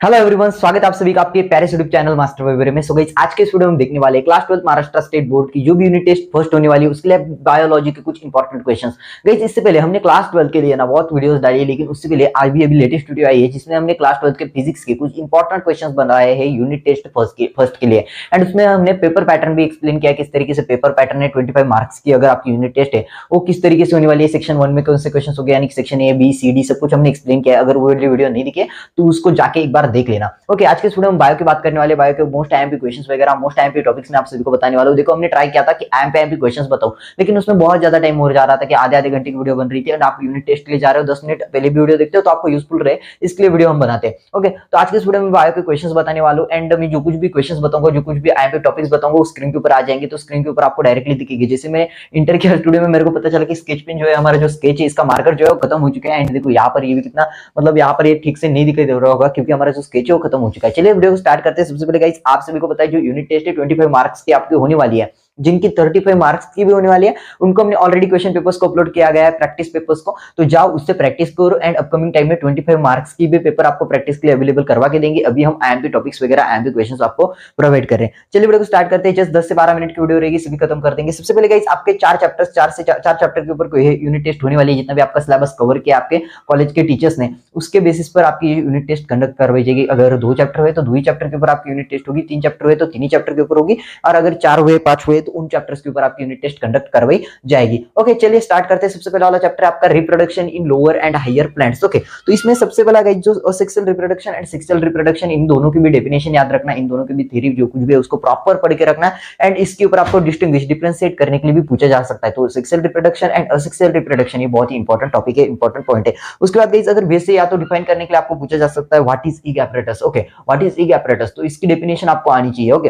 Hello everyone, स्वागत है आप सभी का आपके प्यारे यूट्यूब चैनल मास्टर वेबर में। सो गाइस, आज के इस वीडियो में देखने वाले क्लास 12 महाराष्ट्र स्टेट बोर्ड की जो भी यूनिट टेस्ट फर्स्ट होने वाली है उसके लिए बायोलॉजी के कुछ इंपॉर्टेंट क्वेश्चंस। गाइस, इससे पहले हमने क्लास 12 के लिए ना बहुत वीडियोस डाली है, लेकिन उससे पहले अभी लेटेस्ट वीडियो आई है जिसमें हमने क्लास 12 के फिजिक्स के कुछ इंपॉर्टेंट क्वेश्चंस बनाए हैं यूनिट टेस्ट फर्स्ट के लिए। एंड उसमें हमने पेपर पैटर्न भी एक्सप्लेन किया किस तरीके से पेपर पैटर्न है 25 मार्क्स की। अगर आपकी यूनिट टेस्ट है वो किस तरीके से होने वाली है, सेक्शन 1 में कौन से क्वेश्चन हो गए, यानी section A B C D सब कुछ हमने एक्सप्लेन किया है। अगर वो वीडियो नहीं दिखे तो उसको जाके एक बार देख लेना। ओके, आज के इस वीडियो में बायो की बात करने वाले, बायो के मोस्ट आईएमपी क्वेश्चंस वगैरह, मोस्ट आईएमपी टॉपिक्स में आप सभी को बताने वाला हूं। देखो, हमने ट्राई किया था कि आईएमपी क्वेश्चंस बताओ, लेकिन उसमें बहुत ज्यादा टाइम हो जा रहा था कि आधे आधे घंटे की वीडियो बन रही थी। एंड आप यूनिट टेस्ट के लिए जा रहे हो, 10 मिनट पहले भी वीडियो देखते हो तो आपको यूजफुल रहे, इसके लिए वीडियो हम बनाते हैं। ओके, तो आज के इस वीडियो में बायो के क्वेश्चंस बताने वाला हूं। एंड मैं जो कुछ भी क्वेश्चंस बताऊंगा, जो कुछ भी आईएमपी टॉपिक्स बताऊंगा, वो स्क्रीन के ऊपर आ जाएंगे, तो स्क्रीन के ऊपर आपको डायरेक्टली दिखेगी। जैसे मैं इंटर के स्टूडियो में मेरे को पता चला कि स्केच पेन जो है, हमारा जो स्केच है, इसका मार्कर जो है वो खत्म हो चुका है। एंड देखो यहाँ पर ये भी कितना, मतलब यहाँ पर ये ठीक से नहीं दिखाई दे रहा होगा क्योंकि हमारा जो स्केच है वो खत्म हो चुका है। चलिए वीडियो को स्टार्ट करते हैं। सबसे पहले गाइस, आप सभी को पता है जो यूनिट टेस्ट है 25 मार्क्स की आपकी होने वाली है, जिनकी 35 मार्क्स की भी होने वाली है, उनको हमने ऑलरेडी क्वेश्चन पेपर्स को अपलोड किया गया है, प्रैक्टिस पेपर्स को। तो जाओ उससे प्रैक्टिस करो। एंड अपकमिंग टाइम में 25 मार्क्स की भी पेपर आपको प्रैक्टिस के लिए अवेलेबल करवा के देंगे। अभी हम आईएमपी टॉपिक्स वगैरह, आईएमपी क्वेश्चंस आपको प्रोवाइड कर रहे हैं। चलिए वीडियो को स्टार्ट करते हैं। जस्ट 10 से 12 मिनट की वीडियो रहेगी, सभी खत्म कर देंगे। सबसे पहले गाइस, आपके 4 चैप्टर्स, 4 चैप्टर के ऊपर यूनिट टेस्ट होने वाली है। जितना भी आपका सिलेबस कवर किया आपके कॉलेज के टीचर्स ने, उसके बेसिस पर आपकी यूनिट टेस्ट कंडक्ट करवाई जाएगी। अगर 2 चैप्टर हुए तो 2 ही चैप्टर के ऊपर आपकी यूनिट टेस्ट होगी, 3 चैप्टर हुए तो 3 ही चैप्टर के ऊपर होगी, और अगर 4 हुए 5 हुए तो उन चैप्टर्स के ऊपर आपकी यूनिट टेस्ट कंडक्ट करवाई जाएगी। ओके, चलिए स्टार्ट करते हैं। सबसे पहला वाला चैप्टर है आपका reproduction in lower and higher plants. Okay, तो इसमें सबसे पहला गाइस जो sexual reproduction and sexual reproduction, इन दोनों की भी डेफिनेशन याद रखना, इन दोनों की भी थ्योरी जो कुछ भी है उसको प्रॉपर पढ़ के रखना। एंड इसके ऊपर आपको डिफरेंशिएट करने के लिए भी पूछा जा सकता है। तो sexual reproduction and asexual reproduction ये बहुत ही इंपॉर्टेंट टॉपिक है, इंपॉर्टेंट पॉइंट है। उसके बाद गाइस, अगर वैसे या तो डिफाइन करने के लिए आपको पूछा जा सकता है what is egg apparatus. Okay, what is egg apparatus, तो इसकी डेफिनेशन आपको आनी चाहिए। ओके,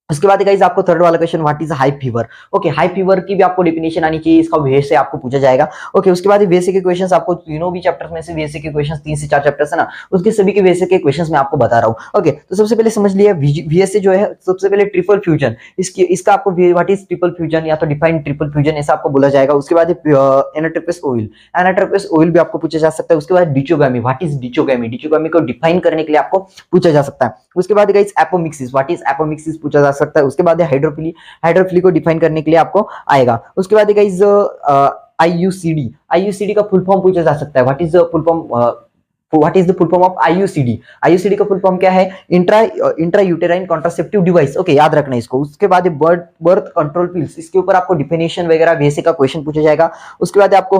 उसके बाद गाइस आपको थर्ड वाला question, what is high fever. Okay, high fever की भी आपको डेफिनेशन आनी चाहिए, इसका वे से आपको पूछा जाएगा। ओके, उसके बाद वैसे के क्वेश्चंस आपको तीनों भी चैप्टर्स में से वैसे के क्वेश्चंस 3 से 4 चैप्टर्स है ना, उसके सभी के वैसे के क्वेश्चंस मैं आपको बता रहा हूं। ओके, तो सबसे पहले समझ लिया वीएसए जो है, सबसे पहले ट्रिपल फ्यूजन, इसका आपको व्हाट इज ट्रिपल फ्यूजन या तो डिफाइन ट्रिपल फ्यूजन ऐसा आपको बोला जाएगा। उसके बाद एनाट्रोपस ऑयल, एनाट्रोपस ऑयल भी आपको पूछा जा सकता है। उसके बाद डिचोगामी, व्हाट इज डिचोगामी, डिचोगामी को डिफाइन करने के लिए आपको पूछा जा सकता है। उसके बाद guys apomixis, what is apomixis पूछा जा सकता है। उसके बाद हाइड्रोफिली, हाइड्रोफिली को डिफाइन करने के लिए आपको आएगा। उसके बाद गाइस आईयूसीडी, आईयूसीडी का फुल फॉर्म पूछा जा सकता है। What is the full form, what is the full form of IUCD, IUCD का फुल फॉर्म क्या है, intra uterine contraceptive device. Okay, याद रखना इसको। उसके बाद बर्थ कंट्रोल पिल्स, इसके ऊपर आपको डिफिनेशन वगैरह वैसे का क्वेश्चन पूछा जाएगा। उसके बाद आपको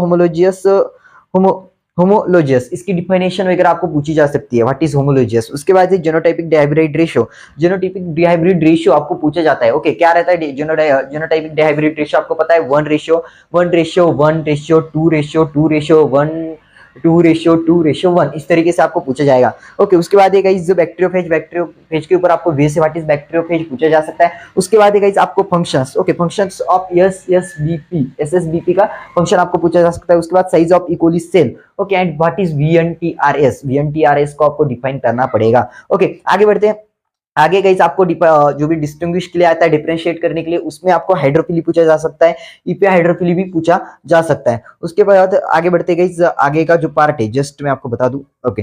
होमोलोजियस, इसकी डिफिनेशन वगैरह आपको पूछी जा सकती है, व्हाट इज होमोलोजियस। उसके बाद जीनोटाइपिक डिहाइब्रिड रेशियो, जीनोटाइपिक डिहाइब्रिड रेशियो आपको पूछा जाता है। ओके, क्या रहता है जीनोटाइपिक डिहाइब्रिड रेशियो, आपको पता है 1:1:2:2:1, इस तरीके से आपको पूछा जाएगा। ओके, उसके बाद गाइस बैक्टीरियोफेज, बैक्टीरियोफेज के ऊपर आपको वे से व्हाट इज बैक्टीरियोफेज पूछा जा सकता है। उसके बाद गाइस आपको functions, okay, functions of SSBP का फंक्शन आपको पूछा जा सकता है। उसके बाद size of E coli cell, okay, and what is VNTRs को आपको डिफाइन करना पड़ेगा। ओके, आगे बढ़ते हैं। आगे गाइस आपको जो भी डिस्टिंग्विश के लिए आता है, डिफरेंशिएट करने के लिए, उसमें आपको हाइड्रोफिली पूछा जा सकता है, ईपीआ हाइड्रोफिली भी पूछा जा सकता है। उसके बाद आगे बढ़ते गाइस, आगे का जो पार्ट है जस्ट मैं आपको बता दूं। ओके,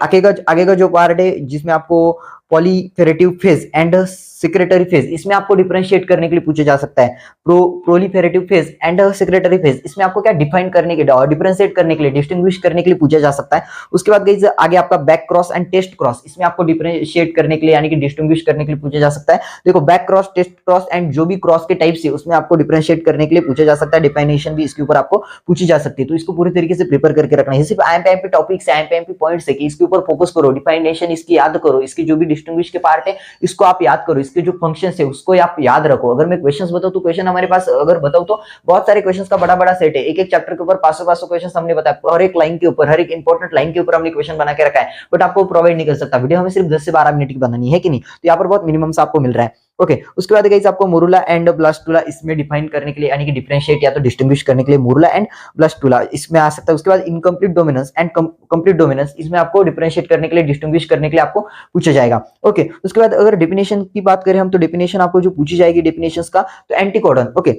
आगे का जो पार्ट है जिसमें आपको पॉलीफेरेटिव फेज एंड सेक्रेटरी फेज, इसमें आपको डिफरेंशिएट करने के लिए पूछा जा सकता है। Proliferative phase and secretary phase, इसमें आपको क्या डिफाइन करने के लिए, डिफरेंशिएट करने के लिए, डिस्टिंग्विश करने के लिए पूछा जा सकता है। उसके बाद गाइस आगे आपका back cross and test cross, इसमें आपको डिफरेंशिएट करने के लिए यानी कि डिस्टिंग्विश करने के लिए पूछा जा सकता है। देखो, back cross, test cross and जो भी क्रॉस के टाइप से, उसमें आपको डिफरेंशिएट करने के लिए पूछा जा सकता है। डिफिनेशन भी इसके ऊपर आपको पूछी जा सकती है, तो इसको पूरी तरीके से प्रिपेयर करके रखना है। सिर्फ आईएमपी टॉपिक्स, आईएमपी पॉइंट्स है कि इसके ऊपर फोकस करो, डिफिनेशन इसकी याद करो, इसकी जो भी डिस्टिंग्विश के पार्ट है इसको आप याद करो, इसके जो फंक्शंस है उसको आप याद रखो। अगर मैं क्वेश्चंस बताऊं तो क्वेश्चन हमारे पास, अगर बताऊं तो बहुत सारे क्वेश्चंस का बड़ा बड़ा सेट है। एक एक चैप्टर के ऊपर 500 क्वेश्चंस हमने बताया, हर एक लाइन के ऊपर, हर एक इंपॉर्टेंट लाइन के ऊपर हमने क्वेश्चन बना के रखा है, बट आपको प्रोवाइड नहीं कर सकता। वीडियो हमें सिर्फ 10 से 12 मिनट की बनानी है कि नहीं, तो यहाँ पर बहुत मिनिमम से आपको मिल रहा है। ओके, उसके बाद गाइस आपको मोरुला एंड ब्लास्टुला, इसमें डिफाइन करने के लिए यानी कि डिफरेंशिएट या तो डिस्टिंग्विश करने के लिए मोरुला एंड ब्लास्टुला इसमें आ सकता है। उसके बाद incomplete dominance and complete dominance, इसमें आपको डिफरेंशिएट करने के लिए, डिस्टिंग्विश करने के लिए आपको पूछा जाएगा। ओके, उसके बाद अगर डेफिनेशन की बात करें हम, तो डेफिनेशन आपको जो पूछी जाएगी डेफिनेशंस का, तो एंटीकोडन। ओके,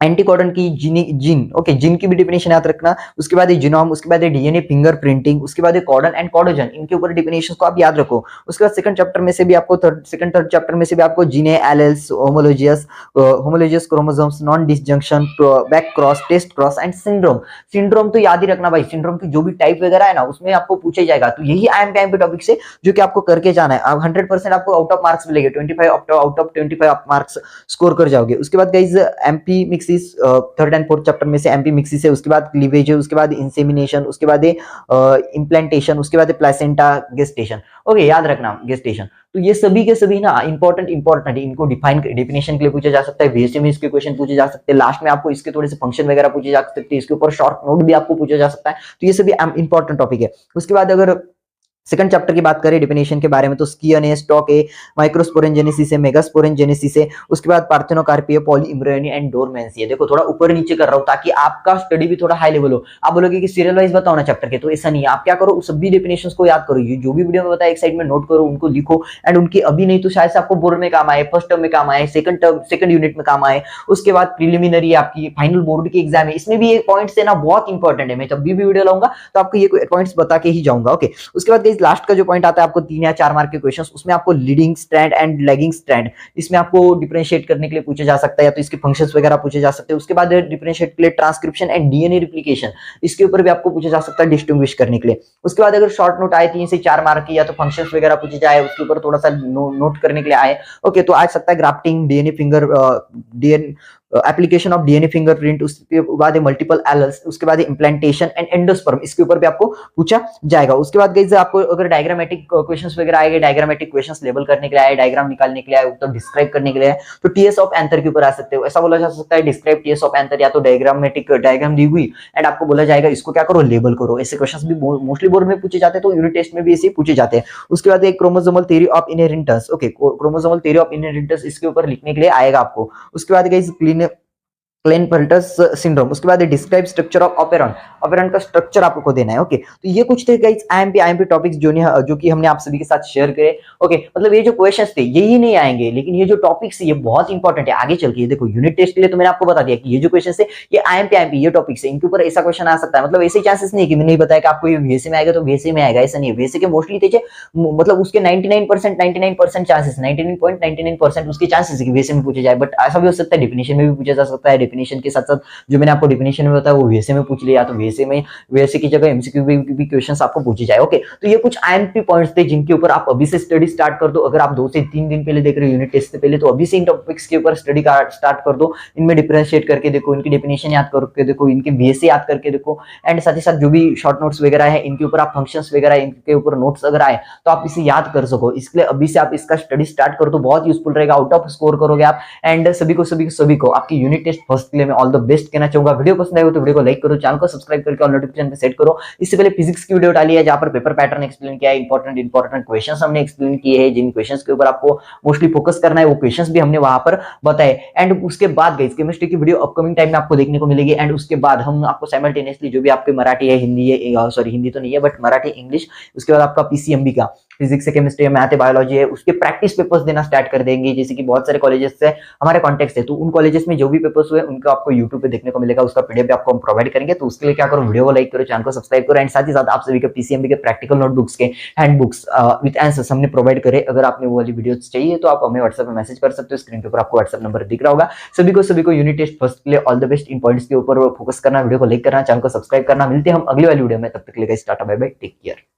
एंटीकोडन की जीन ओके, जीन की भी डेफिनेशन याद रखना। उसके बाद जीनोम, उसके बाद डीएनए फिंगरप्रिंटिंग, उसके बाद कोडन एंड कोडोजन, इनके ऊपर डेफिनेशन को आप याद रखो। उसके बाद सेकंड चैप्टर में से भी आपको थर्ड चैप्टर में से भी आपको genes, alleles, homologous chromosomes, non disjunction, back cross, test cross and syndrome. Syndrome तो याद ही रखना भाई, सिंड्रोम की जो भी टाइप वगैरह है ना उसमें आपको पूछा जाएगा। तो यही आईएमपी टॉपिक से जो कि आपको करके जाना है। आप 100% आपको आउट ऑफ मार्क्स मिलेंगे, 25 आउट ऑफ 25 मार्क्स स्कोर कर जाओगे। उसके बाद guys MP mixes, third and fourth chapter में से एमपी मिक्सिस है। उसके बाद क्लीवेज है, उसके बाद इंसेमिनेशन, उसके बाद इम्प्लांटेशन, उसके बाद प्लेसेंटा गेस्टेशन। ओके, याद रखना गेस्टेशन। तो ये सभी के सभी ना इंपॉर्टेंट इनको डेफिनेशन के लिए पूछा जा सकता है, वीएसए में इसके क्वेश्चन पूछे जा सकते हैं, लास्ट में आपको इसके थोड़े से फंक्शन वगैरह पूछे जा सकते हैं, इसके ऊपर शॉर्ट नोट भी आपको पूछा जा सकता है। तो ये सभी इंपॉर्टेंट टॉपिक है। उसके बाद अगर सेकंड चैप्टर की बात करें डेफिनेशन के बारे में, तो स्कियन है, स्टॉक है, माइक्रोस्पोरेंजेनेसिस है, मेगास्पोरेंजेनेसिस है, उसके बाद पार्थेनोकार्पी है, पॉलीइम्ब्रियोनी एंड डोरमेंसी है। देखो थोड़ा ऊपर नीचे कर रहा हूं ताकि आपका स्टडी भी थोड़ा हाई लेवल हो। आप बोलोगे कि सीरियल वाइज बताओ ना चैप्टर के, तो ऐसा नहीं है। आप क्या करो, सभी डेफिनेशंस को याद करो, जो भी वीडियो में बताया एक साइड में नोट करो, उनको लिखो एंड उनकी अभी नहीं तो शायद से आपको बोर्ड में काम आए, फर्स्ट टर्म में काम आए, सेकंड यूनिट में काम आए। उसके बाद प्रीलिमिनरी आपकी फाइनल बोर्ड की एग्जाम है, इसमें भी ये पॉइंट्स है ना बहुत इंपॉर्टेंट है। मैं जब भी वीडियो लाऊंगा तो आपको ये पॉइंट्स बता के ही जाऊंगा। ओके, उसके बाद गाइस लास्ट का जो पॉइंट आता है आपको 3 या 4 मार्क के क्वेश्चंस, उसमें आपको leading strand and lagging strand, इसमें आपको डिफरेंशिएट करने के लिए पूछा जा सकता है, या तो इसके फंक्शंस वगैरह पूछे जा सकते हैं। उसके बाद डिफरेंशिएट के लिए ट्रांसक्रिप्शन एंड डीएनए रिप्लिकेशन, इसके ऊपर भी आपको पूछा जा सकता है डिस्टिंग्विश करने के लिए। उसके बाद अगर शॉर्ट नोट आए 3 से 4 मार्क की, या तो फंक्शंस वगैरह पूछे जाए, उसके ऊपर थोड़ा सा नोट करने के लिए आए, ओके, तो आ सकता है grafting, DNA application of DNA fingerprint, उसके बाद मल्टीपल एलल्स, उसके बाद इम्प्लांटेशन एंड एंडोस्पर्म, इसके ऊपर भी आपको पूछा जाएगा। उसके बाद गाइस आपको अगर डायग्रामेटिक क्वेश्चंस वगैरह आएंगे, डायग्रामेटिक क्वेश्चंस लेबल करने के लिए आए, डायग्राम निकालने के लिए आए, तो डिस्क्राइब करने के लिए आए, तो टीएस ऑफ एंथर के ऊपर आ सकते हो। ऐसा बोला जा सकता है डिस्क्राइब टीएस ऑफ एंथर, या तो डायग्राम दी हुई एंड आपको बोला जाएगा इसको क्या करो, लेबल करो। ऐसे क्वेश्चंस भी मोस्टली बोर्ड में पूछे जाते हैं, तो यूनिट टेस्ट में भी ऐसे पूछे जाते हैं। उसके बाद एक chromosomal theory of inheritance, okay, chromosomal theory of inheritance इसके ऊपर लिखने के लिए आएगा आपको। उसके बाद गाइस क्लेनफेल्टर्स सिंड्रोम, उसके बाद डिस्क्राइब स्ट्रक्चर ऑफ ऑपेरंट का स्ट्रक्चर आपको देना है। ओके, तो ये कुछ थे गाइस आईएमपी टॉपिक्स जो कि हमने आप सभी के साथ शेयर करे। ओके, मतलब ये जो क्वेश्चंस थे यही नहीं आएंगे, लेकिन ये जो टॉपिक्स ये बहुत इंपॉर्टेंट है आगे चल के। ये देखो यूनिट टेस्ट के लिए तो मैंने आपको बता दिया कि ये जो क्वेश्चंस है ये आईएमपी ये टॉपिक्स है, इनके ऊपर ऐसा क्वेश्चन आ सकता है। मतलब ऐसे चांसेस नहीं कि मैंने नहीं बताया कि आपको ये वीएसए में आएगा तो वीएसए में आएगा, ऐसा नहीं है। वीएसए के मोस्टली थे मतलब उसके 99% चांसेस, 99.99% उसके चांसेस है कि वीएसए में पूछे जाए, बट ऐसा भी हो सकता है डेफिनेशन में भी पूछा जा सकता है। डेफिनेशन के साथ साथ जो मैंने आपको डेफिनेशन में बताया वो वीएसए में पूछ लिया, तो वीएसए की जगह एमसीक्यू भी क्वेश्चंस आपको पूछे जाए। ओके, तो ये कुछ आईएमपी पॉइंट्स थे जिनके ऊपर आप अभी से स्टडी स्टार्ट कर दो। अगर आप 2 से 3 दिन पहले देख रहे हो यूनिट टेस्ट से पहले, तो अभी से इन टॉपिक्स के ऊपर स्टडी स्टार्ट कर दो। इनमें डिफरेंशिएट करके देखो, इनकी डेफिनेशन याद करके देखो, इनके वीएसए याद करके देखो, एंड साथ ही साथ जो भी शॉर्ट नोट्स वगैरह है इनके ऊपर आप फंक्शंस वगैरह इनके ऊपर नोट्स अगर आए तो आप इसे याद कर सको। इसके लिए अभी से आप इसका स्टडी स्टार्ट कर दो, बहुत यूजफुल रहेगा, आउट ऑफ स्कोर करोगे आप। एंड सभी को आपकी यूनिट टेस्ट फर्स्ट के लिए मैं ऑल द बेस्ट कहना चाहूंगा। वीडियो पसंद आए तो वीडियो को लाइक करो, चैनल को सब्सक्राइब करके और नोटिफिकेशन पे सेट करो। इससे पहले फिजिक्स की वीडियो डाली है जहां पर पेपर पैटर्न एक्सप्लेन किया है, इंपॉर्टेंट क्वेश्चंस हमने एक्सप्लेन किए हैं, जिन क्वेश्चंस के ऊपर आपको मोस्टली फोकस करना है वो क्वेश्चंस भी हमने वहां पर बताए। एंड उसके बाद गाइस केमिस्ट्री की वीडियो अपकमिंग टाइम में आपको देखने को मिलेगी। एंड उसके बाद हम आपको साइमल्टेनियसली जो भी आपके मराठी है, हिंदी है, सॉरी हिंदी तो नहीं है बट मराठी, इंग्लिश, उसके बाद आपका पीसीएमबी का फिजिक्स से केमिस्ट्री है, मैथ है, बायोलॉजी है, उसके प्रैक्टिस पेपर्स देना स्टार्ट कर देंगे। जैसे कि बहुत सारे कॉलेजेस से हमारे कॉन्टेक्ट है, तो उन कॉलेजेस में जो भी पेपर्स हुए उनका आपको यूट्यूब पे देखने को मिलेगा, उसका पीडीएफ आपको हम प्रोवाइड करेंगे। तो उसके लिए क्या करो, वीडियो को लाइक करो, चैनल को सब्सक्राइब करो, एंड साथ ही साथ आप सभी के पीसीएमबी के प्रैक्टिकल नोटबुक्स के हैंडबुक्स विद आंसर्स हमने प्रोवाइड करे। अगर आपने वो वाली वीडियोस चाहिए तो आप हमें व्हाट्सएप में मैसेज कर सकते हो, स्क्रीन के ऊपर आपको व्हाट्सएप नंबर दिख रहा होगा। सभी को यूनिट टेस्ट फर्स्ट के लिए all the best. In points के ऊपर फोकस करना, वीडियो को लाइक करना, चैनल को सब्सक्राइब करना। मिलते हैं हम अगली वाली वीडियो में, तब तक के लिए guys tata bye bye, take care.